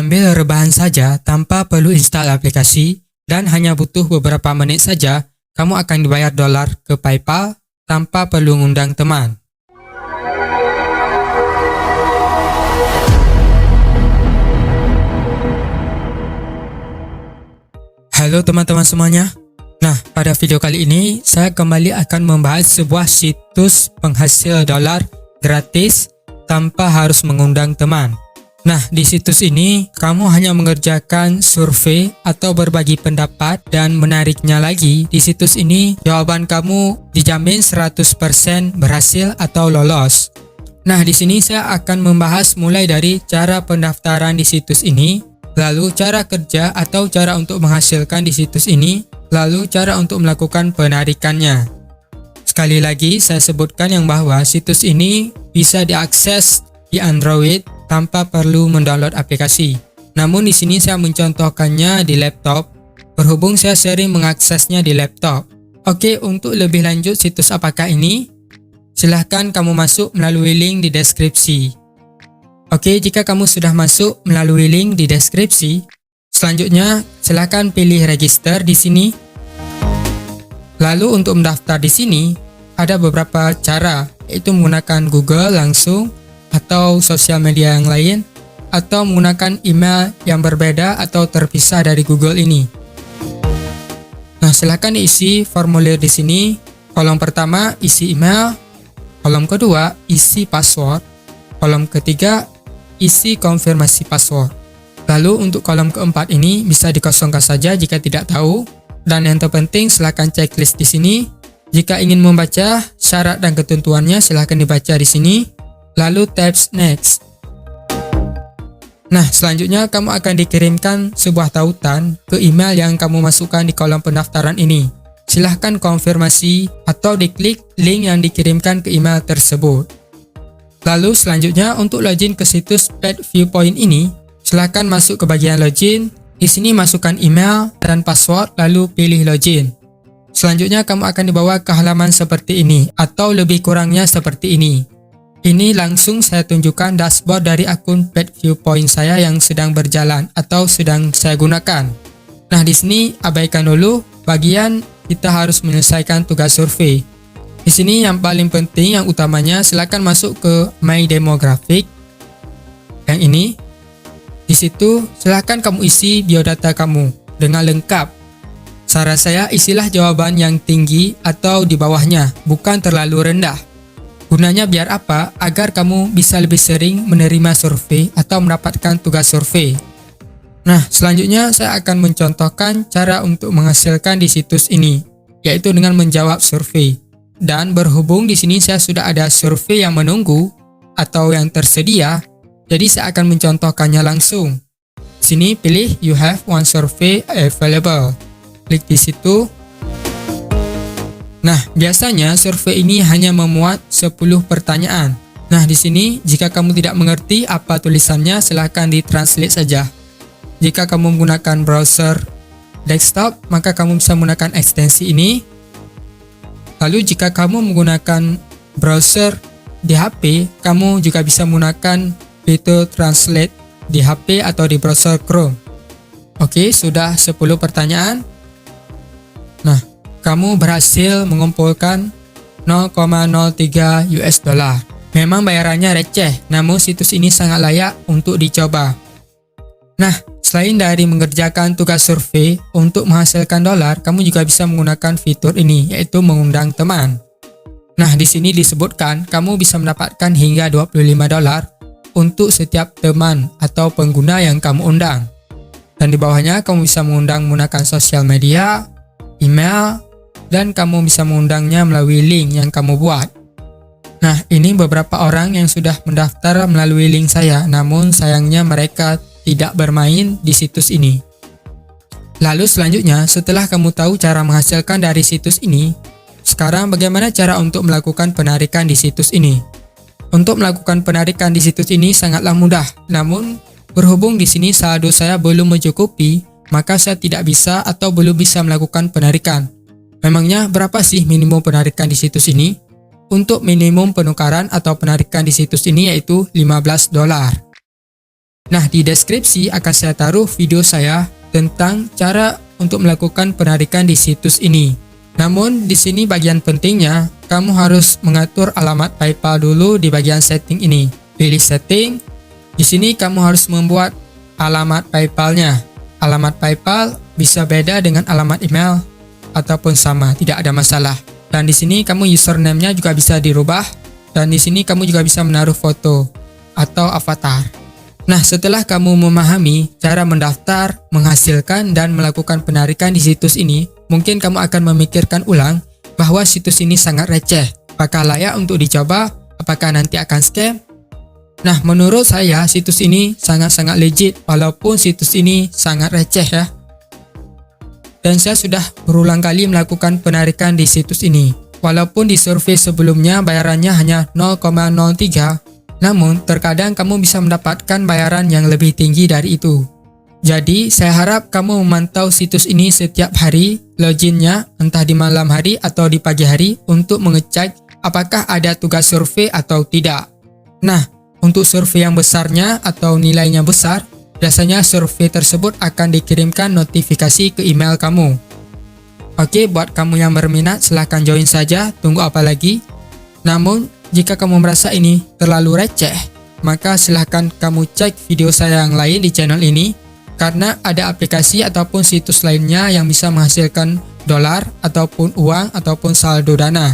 Sambil rebahan saja tanpa perlu install aplikasi dan hanya butuh beberapa menit saja, kamu akan dibayar dolar ke PayPal tanpa perlu ngundang teman. Halo teman-teman semuanya. Nah, pada video kali ini saya kembali akan membahas sebuah situs penghasil dolar gratis tanpa harus mengundang teman. Nah, di situs ini kamu hanya mengerjakan survei atau berbagi pendapat, dan menariknya lagi, di situs ini jawaban kamu dijamin 100% berhasil atau lolos. Nah, di sini saya akan membahas mulai dari cara pendaftaran di situs ini, lalu cara kerja atau cara untuk menghasilkan di situs ini, lalu cara untuk melakukan penarikannya. Sekali lagi saya sebutkan yang bahwa situs ini bisa diakses di Android tanpa perlu mendownload aplikasi. Namun di sini saya mencontohkannya di laptop, berhubung saya sering mengaksesnya di laptop. Oke, untuk lebih lanjut situs apakah ini? Silahkan kamu masuk melalui link di deskripsi. Oke, jika kamu sudah masuk melalui link di deskripsi, selanjutnya silahkan pilih register di sini. Lalu untuk mendaftar di sini ada beberapa cara, yaitu menggunakan Google langsung, atau sosial media yang lain, atau menggunakan email yang berbeda atau terpisah dari Google ini. Nah, silakan isi formulir di sini. Kolom pertama isi email, kolom kedua isi password, kolom ketiga isi konfirmasi password. Lalu untuk kolom keempat ini bisa dikosongkan saja jika tidak tahu. Dan yang terpenting silakan checklist di sini. Jika ingin membaca syarat dan ketentuannya silakan dibaca di sini. Lalu tabs next. Nah, selanjutnya kamu akan dikirimkan sebuah tautan ke email yang kamu masukkan di kolom pendaftaran ini. Silahkan konfirmasi atau diklik link yang dikirimkan ke email tersebut. Lalu selanjutnya untuk login ke situs Pet Viewpoint ini, silahkan masuk ke bagian login. Di sini masukkan email dan password lalu pilih login. Selanjutnya kamu akan dibawa ke halaman seperti ini atau lebih kurangnya seperti ini. Ini langsung saya tunjukkan dashboard dari akun Pet Viewpoint saya yang sedang berjalan atau sedang saya gunakan. Nah, di sini abaikan dulu bagian kita harus menyelesaikan tugas survei. Di sini yang paling penting, yang utamanya, silakan masuk ke My Demographic. Yang ini. Di situ silakan kamu isi biodata kamu dengan lengkap. Saran saya isilah jawaban yang tinggi atau di bawahnya, bukan terlalu rendah. Gunanya biar apa? Agar kamu bisa lebih sering menerima survei atau mendapatkan tugas survei. Nah, selanjutnya saya akan mencontohkan cara untuk menghasilkan di situs ini, yaitu dengan menjawab survei. Dan berhubung di sini saya sudah ada survei yang menunggu atau yang tersedia, jadi saya akan mencontohkannya langsung. Di sini pilih you have one survey available. Klik di situ. Nah, biasanya survei ini hanya memuat 10 pertanyaan. Nah, di sini jika kamu tidak mengerti apa tulisannya, silahkan ditranslate saja. Jika kamu menggunakan browser desktop, maka kamu bisa menggunakan ekstensi ini. Lalu jika kamu menggunakan browser di HP, kamu juga bisa menggunakan fitur translate di HP atau di browser Chrome. Oke, sudah 10 pertanyaan. Nah, kamu berhasil mengumpulkan 0,03 US dollar. Memang bayarannya receh, namun situs ini sangat layak untuk dicoba. Nah, selain dari mengerjakan tugas survei untuk menghasilkan dolar, kamu juga bisa menggunakan fitur ini, yaitu mengundang teman. Nah, di sini disebutkan kamu bisa mendapatkan hingga 25 dolar untuk setiap teman atau pengguna yang kamu undang. Dan di bawahnya kamu bisa mengundang menggunakan sosial media, email, dan kamu bisa mengundangnya melalui link yang kamu buat. Nah, ini beberapa orang yang sudah mendaftar melalui link saya, namun sayangnya mereka tidak bermain di situs ini. Lalu selanjutnya, setelah kamu tahu cara menghasilkan dari situs ini, sekarang bagaimana cara untuk melakukan penarikan di situs ini? Untuk melakukan penarikan di situs ini sangatlah mudah, namun berhubung di sini saldo saya belum mencukupi, maka saya tidak bisa atau belum bisa melakukan penarikan. Memangnya berapa sih minimum penarikan di situs ini? Untuk minimum penukaran atau penarikan di situs ini yaitu 15 dolar. Nah, di deskripsi akan saya taruh video saya tentang cara untuk melakukan penarikan di situs ini. Namun, di sini bagian pentingnya, kamu harus mengatur alamat PayPal dulu di bagian setting ini. Pilih setting. Di sini kamu harus membuat alamat PayPal-nya. Alamat PayPal bisa beda dengan alamat email ataupun sama, tidak ada masalah. Dan di sini kamu username-nya juga bisa dirubah, dan di sini kamu juga bisa menaruh foto atau avatar. Nah, setelah kamu memahami cara mendaftar, menghasilkan, dan melakukan penarikan di situs ini, mungkin kamu akan memikirkan ulang bahwa situs ini sangat receh. Apakah layak untuk dicoba? Apakah nanti akan scam? Nah, menurut saya situs ini sangat-sangat legit walaupun situs ini sangat receh ya. Dan saya sudah berulang kali melakukan penarikan di situs ini. Walaupun di survei sebelumnya bayarannya hanya 0,03, namun terkadang kamu bisa mendapatkan bayaran yang lebih tinggi dari itu. Jadi, saya harap kamu memantau situs ini setiap hari, loginnya entah di malam hari atau di pagi hari untuk mengecek apakah ada tugas survei atau tidak. Nah, untuk survei yang besarnya atau nilainya besar, biasanya survei tersebut akan dikirimkan notifikasi ke email kamu. Oke, buat kamu yang berminat silahkan join saja, tunggu apa lagi? Namun, jika kamu merasa ini terlalu receh, maka silahkan kamu cek video saya yang lain di channel ini, karena ada aplikasi ataupun situs lainnya yang bisa menghasilkan dolar ataupun uang ataupun saldo dana.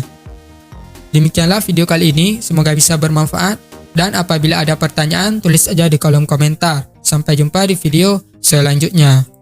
Demikianlah video kali ini, semoga bisa bermanfaat, dan apabila ada pertanyaan tulis aja di kolom komentar. Sampai jumpa di video selanjutnya.